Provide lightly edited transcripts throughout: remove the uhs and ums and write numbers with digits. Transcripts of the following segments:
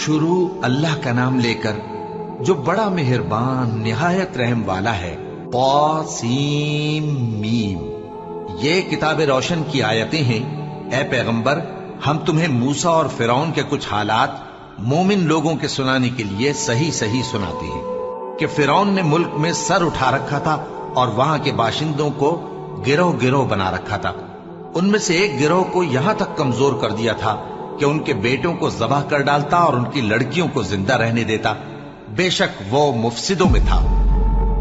शुरू अल्लाह का नाम लेकर जो बड़ा मेहरबान निहायत रहम वाला है। क़ासीम मीम। ये किताब रोशन की आयतें हैं। ए पैगंबर, हम तुम्हें मूसा और फिरौन के कुछ हालात मोमिन लोगों के सुनाने के लिए सही सही सुनाते हैं कि फिरौन ने मुल्क में सर उठा रखा था और वहां के बाशिंदों को गिरोह गिरोह बना रखा था। उनमें से एक गिरोह को यहां तक कमजोर कर दिया था कि उनके बेटों को ज़बाह कर डालता और उनकी लड़कियों को जिंदा रहने देता। बेशक वो मुफसिदों में था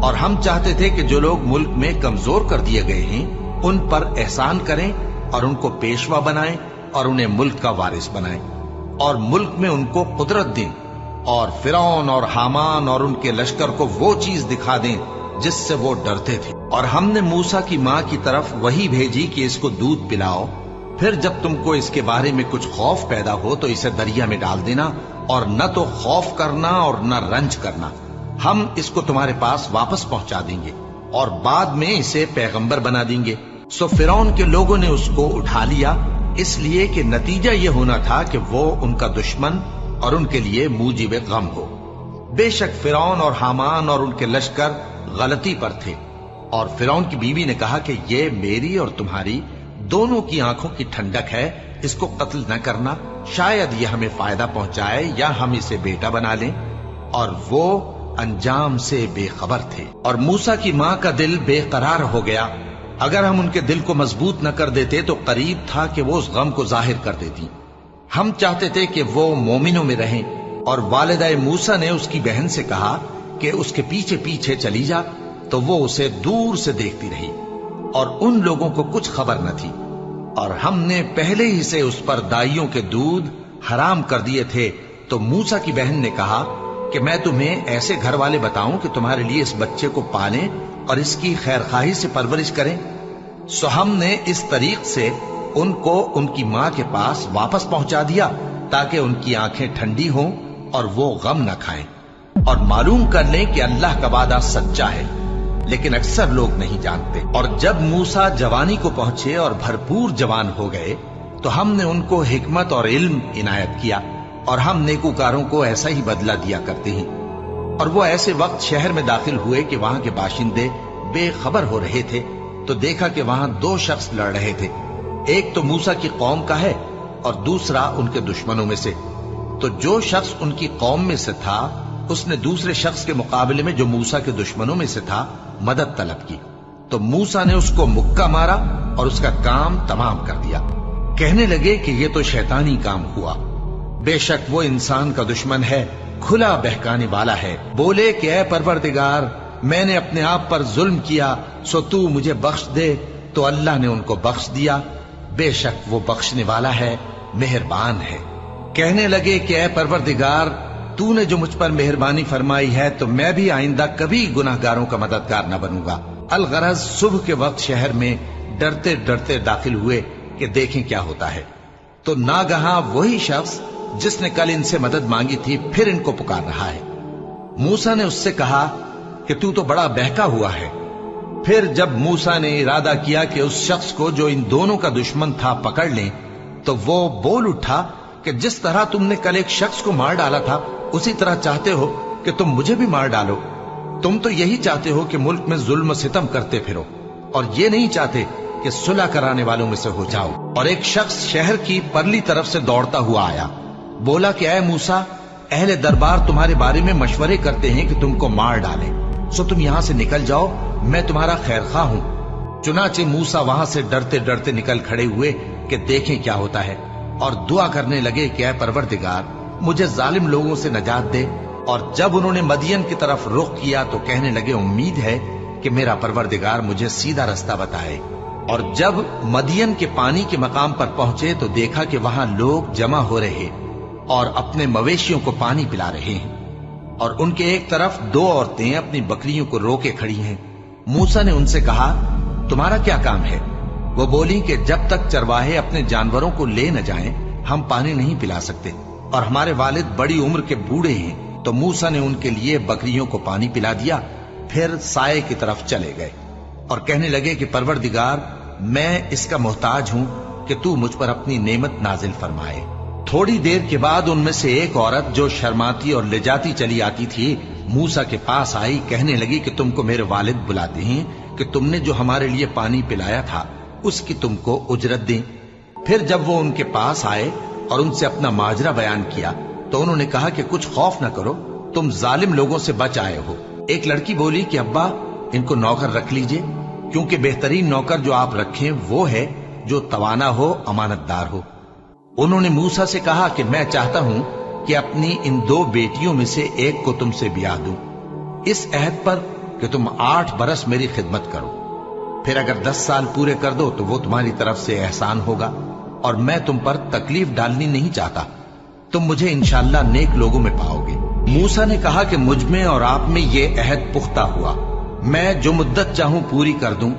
और हम चाहते थे कि जो लोग मुल्क में कमजोर कर दिए गए हैं उन पर एहसान करें और उनको पेशवा बनाएं और उन्हें मुल्क का वारिस बनाएं और मुल्क में उनको कुदरत दें और फिरौन और हामान और उनके लश्कर को वो चीज दिखा दें जिससे वो डरते थे। और हमने मूसा की माँ की तरफ वही भेजी कि इसको दूध पिलाओ, फिर जब तुमको इसके बारे में कुछ खौफ पैदा हो तो इसे दरिया में डाल देना और न तो खौफ करना और न रंज करना। हम इसको तुम्हारे पास वापस पहुंचा देंगे और बाद में इसे पैगंबर बना देंगे। सो फिरौन के लोगों ने उसको उठा लिया, इसलिए कि नतीजा यह होना था कि वो उनका दुश्मन और उनके लिए मूजिब गम हो। बेशक फिरौन और हामान और उनके लश्कर गलती पर थे। और फिरौन की बीवी ने कहा कि ये मेरी और तुम्हारी दोनों की आंखों की ठंडक है, इसको कत्ल न करना, शायद ये हमें फायदा पहुंचाए या हम इसे बेटा बना लें। और वो अंजाम से बेखबर थे। और मूसा की मां का दिल बेकरार हो गया। अगर हम उनके दिल को मजबूत न कर देते तो करीब था कि वो उस गम को जाहिर कर देती। हम चाहते थे कि वो मोमिनों में रहें। और वालिदा मूसा ने उसकी बहन से कहा कि उसके पीछे पीछे चली जा, तो वो उसे दूर से देखती रही और उन लोगों को कुछ खबर न थी। और हमने पहले ही से उस पर दाइयों के दूध हराम कर दिए थे। तो मूसा की बहन ने कहा कि मैं तुम्हें ऐसे घर वाले बताऊं कि तुम्हारे लिए इस बच्चे को पालें और इसकी खैरखाही से परवरिश करें। सो हमने इस तरीक से उनको उनकी मां के पास वापस पहुंचा दिया ताकि उनकी आंखें ठंडी हों और वो गम न खाएं और मालूम कर लें कि अल्लाह का वादा सच्चा है, लेकिन अक्सर लोग नहीं जानते। और जब मूसा जवानी को पहुंचे और भरपूर जवान हो गए तो हमने उनको हिकमत और इल्म इनायत किया और हम नेकूकारों को ऐसा ही बदला दिया करते हैं। और वो ऐसे वक्त शहर में दाखिल हुए कि वहां के बाशिंदे बेखबर हो रहे थे तो देखा कि वहां दो शख्स लड़ रहे थे। एक तो मूसा की कौम का है और दूसरा उनके दुश्मनों में से। तो जो शख्स उनकी कौम में से था उसने दूसरे शख्स के मुकाबले में जो मूसा के दुश्मनों में से था मदद तलब की। तो मूसा ने उसको मुक्का मारा और उसका काम तमाम कर दिया। कहने लगे कि ये तो शैतानी काम हुआ, बेशक वो इंसान का दुश्मन है, खुला बहकाने वाला है। बोले कि ऐ परवरदिगार, मैंने अपने आप पर जुल्म किया, सो तू मुझे बख्श दे। तो अल्लाह ने उनको बख्श दिया, बेशक वो बख्शने वाला है, मेहरबान है। कहने लगे कि ऐ परवरदिगार, तूने जो मुझ पर मेहरबानी फरमाई है तो मैं भी आइंदा कभी गुनाहगारों का मददगार न बनूंगा। अलगरज सुबह के वक्त शहर में डरते डरते दाखिल हुए कि देखें क्या होता है। तो नागहां वही शख्स जिसने कल इनसे मदद मांगी थी फिर इनको पुकार रहा है। मूसा ने उससे कहा कि तू तो बड़ा बहका हुआ है। फिर जब मूसा ने इरादा किया कि उस शख्स को जो इन दोनों का दुश्मन था पकड़ लें, तो वो बोल उठा कि जिस तरह तुमने कल एक शख्स को मार डाला था उसी तरह चाहते हो कि तुम मुझे भी मार डालो। तुम तो यही चाहते हो कि मुल्क में जुल्म सितम करते फिरो और ये नहीं चाहते कि सुलह कराने वालों में से हो जाओ। और एक शख्स शहर की परली तरफ से दौड़ता हुआ आया, बोला कि ऐ मूसा, अहले दरबार तुम्हारे बारे में मशवरे करते हैं कि तुमको मार डालें, सो तुम यहां से निकल जाओ, मैं तुम्हारा खैरखा हूं। चुनाचे मूसा वहां से डरते डरते निकल खड़े हुए कि देखें क्या होता है और दुआ करने लगे कि ऐ परवरदिगार, मुझे जालिम लोगों से नजात दे। और जब उन्होंने मदियन की तरफ रुख किया तो कहने लगे, उम्मीद है कि मेरा परवरदिगार मुझे सीधा रास्ता बताए। और जब मदियन के पानी के मकाम पर पहुंचे तो देखा कि वहां लोग जमा हो रहे और अपने मवेशियों को पानी पिला रहे हैं और उनके एक तरफ दो औरतें अपनी बकरियों को रोके खड़ी हैं। मूसा ने उनसे कहा, तुम्हारा क्या काम है? वो बोली कि जब तक चरवाहे अपने जानवरों को ले न जाएं, हम पानी नहीं पिला सकते और हमारे वालिद बड़ी उम्र के बूढ़े हैं। तो मूसा ने उनके लिए बकरियों को पानी पिला दिया, फिर साए की तरफ चले गए और कहने लगे कि परवरदिगार, मैं इसका मोहताज हूं कि तू मुझ पर अपनी नेमत नाजिल फरमाए। थोड़ी देर के बाद उनमें से एक औरत जो शर्माती और लिजाती चली आती थी मूसा के पास आई, कहने लगी कि तुमको मेरे वालिद बुलाते हैं कि तुमने जो हमारे लिए पानी पिलाया था उसकी तुमको उजरत दें। फिर जब वो उनके पास आए और उनसे अपना माजरा बयान किया तो उन्होंने कहा कि कुछ खौफ न करो, तुम जालिम लोगों से बच आए हो। एक लड़की बोली कि अब्बा इनको नौकर रख लीजिए, क्योंकि बेहतरीन नौकर जो आप रखें वो है जो तवाना हो, अमानतदार हो। उन्होंने मूसा से कहा कि मैं चाहता हूं कि अपनी इन 2 बेटियों में से एक को तुमसे ब्याह दूं, इस अहद पर कि तुम 8 बरस मेरी खिदमत करो। फिर अगर 10 साल पूरे कर दो तो वो तुम्हारी तरफ से एहसान होगा, और मैं तुम पर तकलीफ डालनी नहीं चाहता। तुम मुझे इंशाअल्लाह नेक लोगों में पाओगे। मूसा ने कहा कि मुझ में और आप में ये अहद पुख्ता हुआ, मैं जो मुद्दत चाहूं पूरी कर दूं,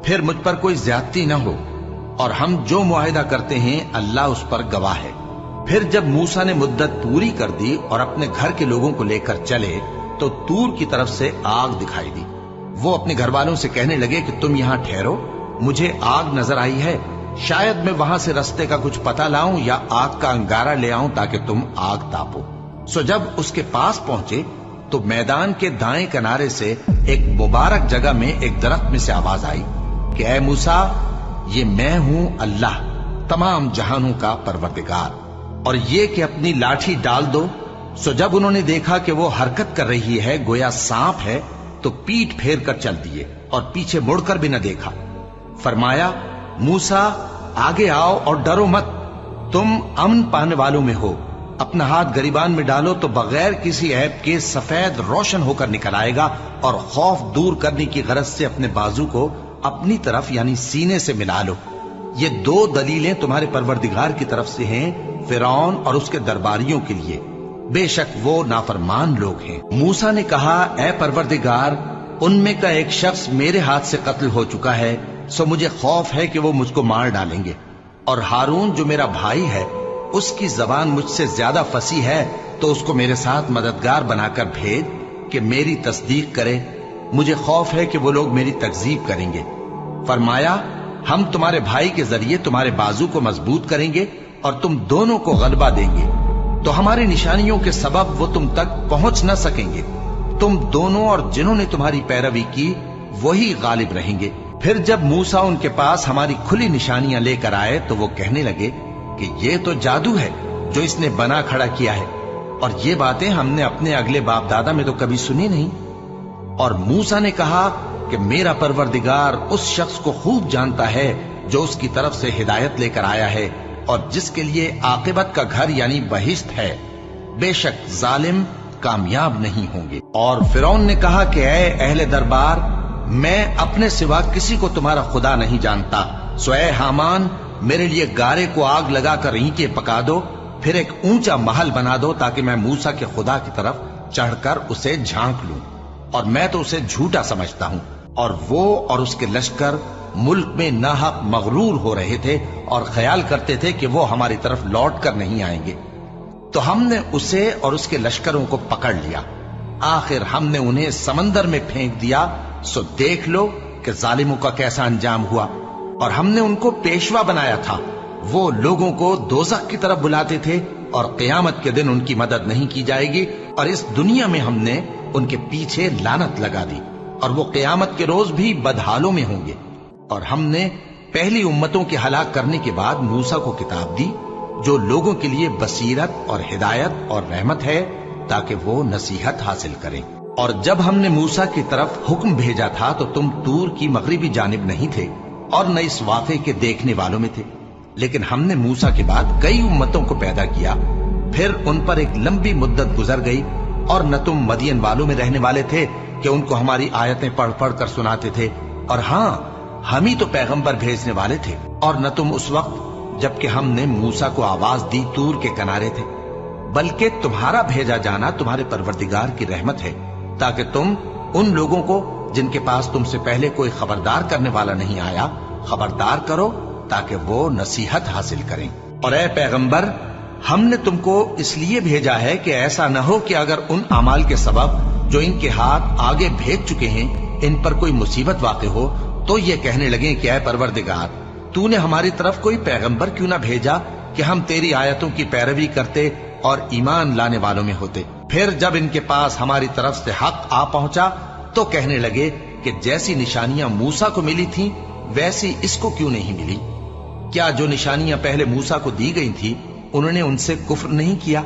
फिर मुझ पर कोई ज्यादती न हो, और हम जो मुआहिदा करते हैं अल्लाह उस पर गवाह है। फिर जब मूसा ने मुद्दत पूरी कर दी और अपने घर के लोगों को लेकर चले तो तूर की तरफ से आग दिखाई दी। वो अपने घर वालों से कहने लगे कि तुम यहां ठहरो, मुझे आग नजर आई है, शायद मैं वहां से रास्ते का कुछ पता लाऊं या आग का अंगारा ले आऊं ताकि तुम आग तापो। सो जब उसके पास पहुंचे तो मैदान के दाएं किनारे से एक मुबारक जगह में एक दरख्त में से आवाज आई कि ऐ मूसा, ये मैं हूं अल्लाह, तमाम जहानों का परवरदिगार, और ये कि अपनी लाठी डाल दो। सो जब उन्होंने देखा कि वो हरकत कर रही है गोया सांप है तो पीठ फेर कर चल दिए और पीछे मुड़कर भी न देखा। फरमाया, मूसा आगे आओ और डरो मत, तुम अमन पाने वालों में हो। अपना हाथ गरीबान में डालो तो बगैर किसी ऐब के सफेद रोशन होकर निकल आएगा, और खौफ दूर करने की गरज से अपने बाजू को अपनी तरफ यानी सीने से मिला लो। ये 2 दलीलें तुम्हारे परवरदिगार की तरफ से हैं फिरौन और उसके दरबारियों के लिए, बेशक वो नाफरमान लोग हैं। मूसा ने कहा, ऐ परवरदिगार, उनमें का एक शख्स मेरे हाथ से कत्ल हो चुका है, सो मुझे खौफ है कि वो मुझको मार डालेंगे, और हारून जो मेरा भाई है उसकी जबान मुझसे ज्यादा फसी है, तो उसको मेरे साथ मददगार बनाकर भेज कि मेरी तस्दीक करे। मुझे खौफ है कि वो लोग मेरी तकजीब करेंगे। फरमाया, हम तुम्हारे भाई के जरिए तुम्हारे बाजू को मजबूत करेंगे और तुम दोनों को गलबा देंगे, तो हमारी निशानियों के सबब वो तुम तक पहुंच न सकेंगे। तुम दोनों और जिन्होंने तुम्हारी पैरवी की वही गालिब रहेंगे। फिर जब मूसा उनके पास हमारी खुली निशानियां लेकर आए तो वो कहने लगे कि ये तो जादू है जो इसने बना खड़ा किया है, और ये बातें हमने अपने अगले बाप दादा में तो कभी सुनी नहीं। और मूसा ने कहा कि मेरा परवरदिगार उस शख्स को खूब जानता है जो उसकी तरफ से हिदायत लेकर आया है और जिसके लिए आकिबत का घर यानी बहिश्त है, बेशक जालिम कामयाब नहीं होंगे। और फिरौन ने कहा कि ऐ अहले दरबार, मैं अपने सिवा किसी को तुम्हारा खुदा नहीं जानता, सो ऐ हामान, मेरे लिए गारे को आग लगाकर ईंटें पका दो, फिर एक ऊंचा महल बना दो ताकि मैं मूसा के खुदा की तरफ चढ़कर उसे झांक लूं। और मैं तो उसे झूठा समझता हूं, और वो और उसके लश्कर मुल्क में नाहक मगरूर हो रहे थे और ख्याल करते थे कि वो हमारी तरफ लौट कर नहीं आएंगे। तो हमने उसे और उसके लश्करों को पकड़ लिया, आखिर हमने उन्हें समंदर में फेंक दिया। सो देख लो कि जालिमों का कैसा अंजाम हुआ। और हमने उनको पेशवा बनाया था, वो लोगों को दोज़ख की तरफ बुलाते थे, और क़यामत के दिन उनकी मदद नहीं की जाएगी, और इस दुनिया में हमने उनके पीछे लानत लगा दी, और वो क़यामत के रोज भी बदहालों में होंगे। और हमने पहली उम्मतों के हलाक करने के बाद मूसा को किताब दी जो लोगों के लिए बसीरत और हिदायत और रहमत है, ताकि वो नसीहत हासिल करें। और जब हमने मूसा की तरफ हुक्म भेजा था तो तुम तूर की मगरिबी जानिब नहीं थे और न इस वाक़े के देखने वालों में थे, लेकिन हमने मूसा के बाद कई उम्मतों को पैदा किया, फिर उन पर एक लंबी मुद्दत गुजर गई, और न तुम मदियन वालों में रहने वाले थे कि उनको हमारी आयतें पढ़ पढ़ कर सुनाते थे, और हाँ, हम ही तो पैगंबर भेजने वाले थे। और न तुम उस वक्त जबकि हमने मूसा को आवाज दी तूर के किनारे थे, बल्कि तुम्हारा भेजा जाना तुम्हारे परवरदिगार की रहमत है, ताकि तुम उन लोगों को जिनके पास तुमसे पहले कोई खबरदार करने वाला नहीं आया खबरदार करो, ताकि वो नसीहत हासिल करें। और ऐ पैगंबर, हमने तुमको इसलिए भेजा है कि ऐसा न हो कि अगर उन अमाल के सबब जो इनके हाथ आगे भेज चुके हैं इन पर कोई मुसीबत वाक़ हो, तो ये कहने लगे कि ऐ परवरदिगार, तूने हमारी तरफ कोई पैगंबर क्यों ना भेजा کہ ہم تیری آیتوں کی پیروی کرتے اور ایمان لانے والوں میں ہوتے۔ پھر جب ان کے پاس ہماری طرف سے حق آ پہنچا تو کہنے لگے کہ جیسی نشانیاں موسیٰ کو ملی تھیں ویسی اس کو کیوں نہیں ملی؟ کیا جو نشانیاں پہلے موسیٰ کو دی گئی تھی انہوں نے ان سے کفر نہیں کیا؟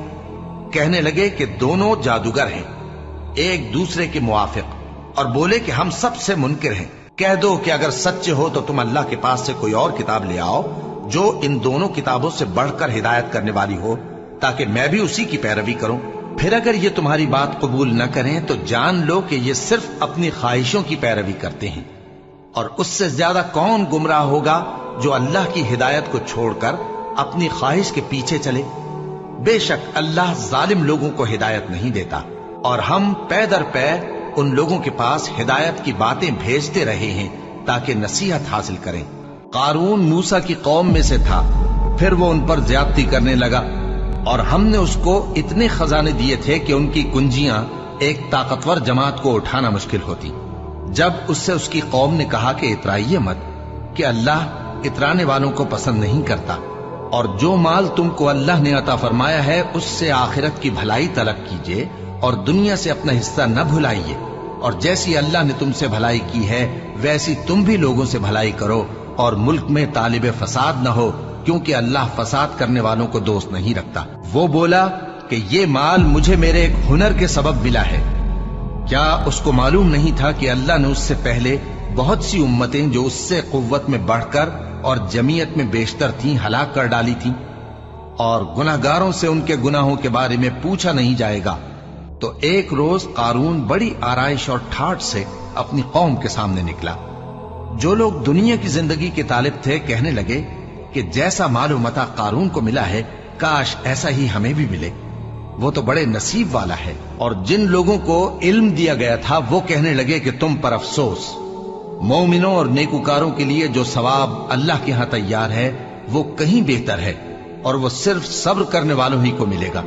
کہنے لگے کہ دونوں جادوگر ہیں، ایک دوسرے کے موافق، اور بولے کہ ہم سب سے منکر ہیں۔ کہہ دو کہ اگر سچے ہو تو تم اللہ کے پاس سے کوئی اور کتاب لے آؤ جو ان دونوں کتابوں سے بڑھ کر ہدایت کرنے والی ہو، تاکہ میں بھی اسی کی پیروی کروں۔ پھر اگر یہ تمہاری بات قبول نہ کریں تو جان لو کہ یہ صرف اپنی خواہشوں کی پیروی کرتے ہیں، اور اس سے زیادہ کون گمراہ ہوگا جو اللہ کی ہدایت کو چھوڑ کر اپنی خواہش کے پیچھے چلے۔ بے شک اللہ ظالم لوگوں کو ہدایت نہیں دیتا، اور ہم پے در پے ان لوگوں کے پاس ہدایت کی باتیں بھیجتے رہے ہیں تاکہ نصیحت حاصل کریں۔ قارون موسیٰ کی قوم میں سے تھا، پھر وہ ان پر زیادتی کرنے لگا، اور ہم نے اس کو اتنے خزانے دیے تھے کہ ان کی کنجیاں ایک طاقتور جماعت کو اٹھانا مشکل ہوتی۔ جب اس سے اس کی قوم نے کہا کہ اترائیے مت، کہ اللہ اترانے والوں کو پسند نہیں کرتا، اور جو مال تم کو اللہ نے عطا فرمایا ہے اس سے آخرت کی بھلائی طلب کیجیے اور دنیا سے اپنا حصہ نہ بھلائیے، اور جیسی اللہ نے تم سے بھلائی کی ہے ویسی تم بھی لوگوں سے بھلائی کرو، اور ملک میں طالب فساد نہ ہو، کیونکہ اللہ فساد کرنے والوں کو دوست نہیں رکھتا۔ وہ بولا کہ یہ مال مجھے میرے ایک ہنر کے سبب ملا ہے۔ کیا اس کو معلوم نہیں تھا کہ اللہ نے اس سے پہلے بہت سی امتیں جو اس سے قوت میں بڑھ کر اور جمعیت میں بیشتر تھیں ہلاک کر ڈالی تھیں، اور گناہگاروں سے ان کے گناہوں کے بارے میں پوچھا نہیں جائے گا؟ تو ایک روز قارون بڑی آرائش اور ٹھاٹھ سے اپنی قوم کے سامنے نکلا۔ جو لوگ دنیا کی زندگی کے طالب تھے کہنے لگے کہ جیسا مال و متاع قارون کو ملا ہے کاش ایسا ہی ہمیں بھی ملے، وہ تو بڑے نصیب والا ہے۔ اور جن لوگوں کو علم دیا گیا تھا وہ کہنے لگے کہ تم پر افسوس، مومنوں اور نیکوکاروں کے لیے جو ثواب اللہ کے ہاں تیار ہے وہ کہیں بہتر ہے، اور وہ صرف صبر کرنے والوں ہی کو ملے گا۔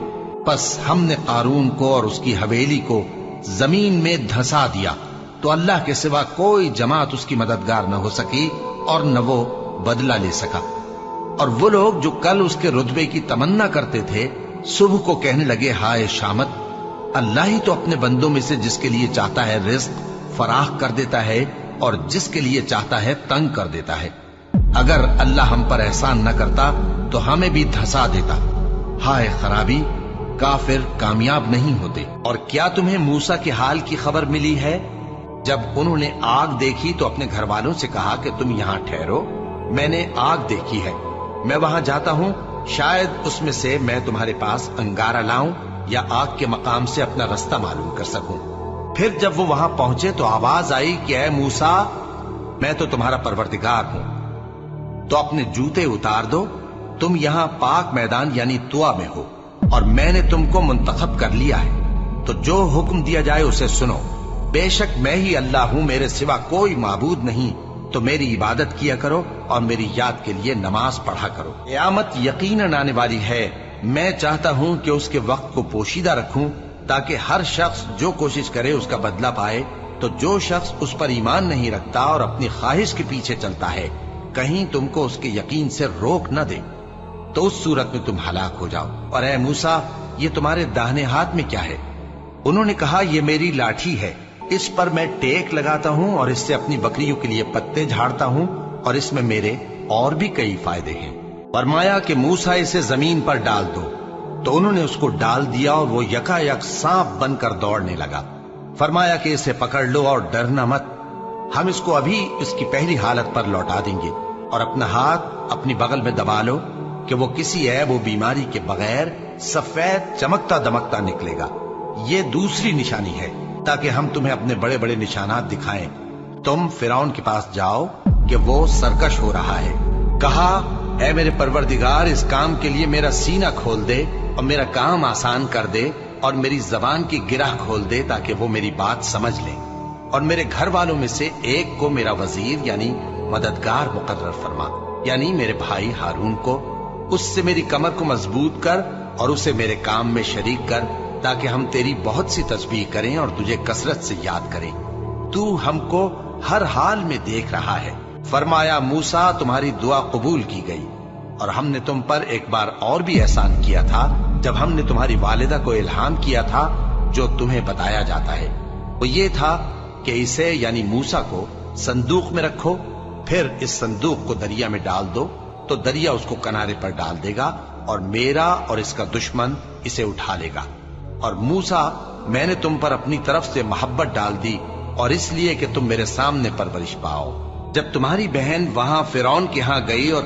پس ہم نے قارون کو اور اس کی حویلی کو زمین میں دھسا دیا، تو اللہ کے سوا کوئی جماعت اس کی مددگار نہ ہو سکی اور نہ وہ بدلہ لے سکا۔ اور وہ لوگ جو کل اس کے رتبے کی تمنا کرتے تھے صبح کو کہنے لگے ہائے شامت، اللہ ہی تو اپنے بندوں میں سے جس کے لیے چاہتا ہے رزق فراخ کر دیتا ہے اور جس کے لیے چاہتا ہے تنگ کر دیتا ہے۔ اگر اللہ ہم پر احسان نہ کرتا تو ہمیں بھی دھسا دیتا۔ ہائے خرابی، کافر کامیاب نہیں ہوتے۔ اور کیا تمہیں موسیٰ کے حال کی خبر ملی ہے؟ جب انہوں نے آگ دیکھی تو اپنے گھر والوں سے کہا کہ تم یہاں ٹھہرو، میں نے آگ دیکھی ہے، میں وہاں جاتا ہوں، شاید اس میں سے میں تمہارے پاس انگارہ لاؤں یا آگ کے مقام سے اپنا رستہ معلوم کر سکوں۔ پھر جب وہ وہاں پہنچے تو آواز آئی کہ اے موسیٰ، میں تو تمہارا پروردگار ہوں، تو اپنے جوتے اتار دو، تم یہاں پاک میدان یعنی طوا میں ہو، اور میں نے تم کو منتخب کر لیا ہے، تو جو حکم دیا جائے اسے سنو۔ بے شک میں ہی اللہ ہوں، میرے سوا کوئی معبود نہیں، تو میری عبادت کیا کرو اور میری یاد کے لیے نماز پڑھا کرو۔ قیامت یقیناً آنے والی ہے، میں چاہتا ہوں کہ اس کے وقت کو پوشیدہ رکھوں تاکہ ہر شخص جو کوشش کرے اس کا بدلہ پائے، تو جو شخص اس پر ایمان نہیں رکھتا اور اپنی خواہش کے پیچھے چلتا ہے کہیں تم کو اس کے یقین سے روک نہ دے، تو اس صورت میں تم ہلاک ہو جاؤ۔ اور اے موسیٰ، یہ تمہارے داہنے ہاتھ میں کیا ہے؟ انہوں نے کہا یہ میری لاٹھی ہے، اس پر میں ٹیک لگاتا ہوں اور اس سے اپنی بکریوں کے لیے پتے جھاڑتا ہوں، اور اس میں میرے اور بھی کئی فائدے ہیں۔ فرمایا کہ موسیٰ اسے زمین پر ڈال دو، تو انہوں نے اس کو ڈال دیا اور وہ یکا یک سانپ بن کر دوڑنے لگا۔ فرمایا کہ اسے پکڑ لو اور ڈرنا مت، ہم اس کو ابھی اس کی پہلی حالت پر لوٹا دیں گے، اور اپنا ہاتھ اپنی بغل میں دبا لو کہ وہ کسی عیب و بیماری کے بغیر سفید چمکتا دمکتا نکلے گا۔ یہ دوسری نشانی ہے تاکہ ہم تمہیں اپنے بڑے بڑے نشانات دکھائیں۔ تم فرعون کے پاس جاؤ کہ وہ سرکش ہو رہا ہے۔ کہا اے میرے پروردگار، اس کام کے لیے میرا سینہ کھول دے اور میرا کام آسان کر دے، اور میری زبان کی گرہ کھول دے تاکہ وہ میری بات سمجھ لیں، اور میرے گھر والوں میں سے ایک کو میرا وزیر یعنی مددگار مقرر فرما، یعنی میرے بھائی ہارون کو، اس سے میری کمر کو مضبوط کر اور اسے میرے کام میں شریک کر، تاکہ ہم تیری بہت سی تسبیح کریں اور تجھے کثرت سے یاد کریں، تو ہم کو ہر حال میں دیکھ رہا ہے۔ فرمایا موسیٰ، تمہاری دعا قبول کی گئی، اور ہم نے تم پر ایک بار اور بھی احسان کیا تھا جب ہم نے تمہاری والدہ کو الہام کیا تھا جو تمہیں بتایا جاتا ہے، وہ یہ تھا کہ اسے یعنی موسیٰ کو صندوق میں رکھو، پھر اس صندوق کو دریا میں ڈال دو تو دریا اس کو کنارے پر ڈال دے گا اور میرا اور اس کا دشمن اسے اٹھا لے گا۔ اور موسیٰ، میں نے تم پر اپنی طرف سے محبت ڈال دی اور اس لیے کہ تم میرے سامنے پرورش پاؤ۔ جب تمہاری بہن وہاں فرعون کے ہاں گئی اور